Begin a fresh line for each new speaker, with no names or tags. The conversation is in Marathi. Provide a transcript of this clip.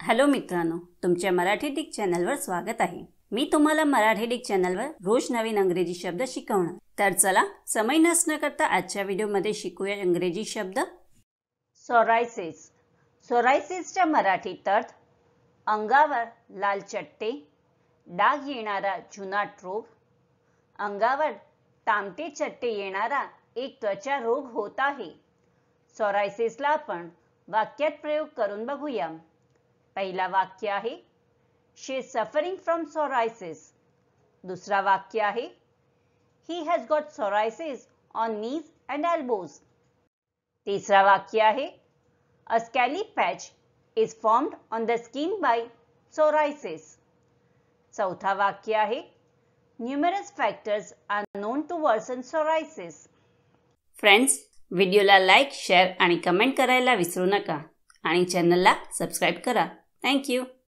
हॅलो मित्रांनो, तुमच्या मराठी डिक चॅनलवर स्वागत आहे। मी तुम्हाला मराठी डिक चॅनलवर रोज नवीन इंग्रजी शब्द शिकवणार। तर चला समय नष्ट न करता आजच्या व्हिडिओमध्ये शिकूया इंग्रजी शब्द। सोरायसिस। सोरायसिसचा मराठीत अर्थ अंगावर लाल चट्टे, डाग येणारा जुनाट रोग। अंगावर तांबटे चट्टे येणारा एक त्वचा रोग होत आहे। सोरायसिसला आपण वाक्यात प्रयोग करून बघूया। पहिला वाक्य आहे she is suffering from psoriasis। दूसरा वाक्य आहे he has got psoriasis on knees and elbows। तीसरा वाक्य आहे a scaly patch is formed on the skin by psoriasis। चौथा वाक्य आहे numerous factors are known to worsen psoriasis। Friends, व्हिडिओला लाईक, शेअर आणि कमेंट करायला विसरू नका आणि चॅनलला सबस्क्राइब करा। Thank you.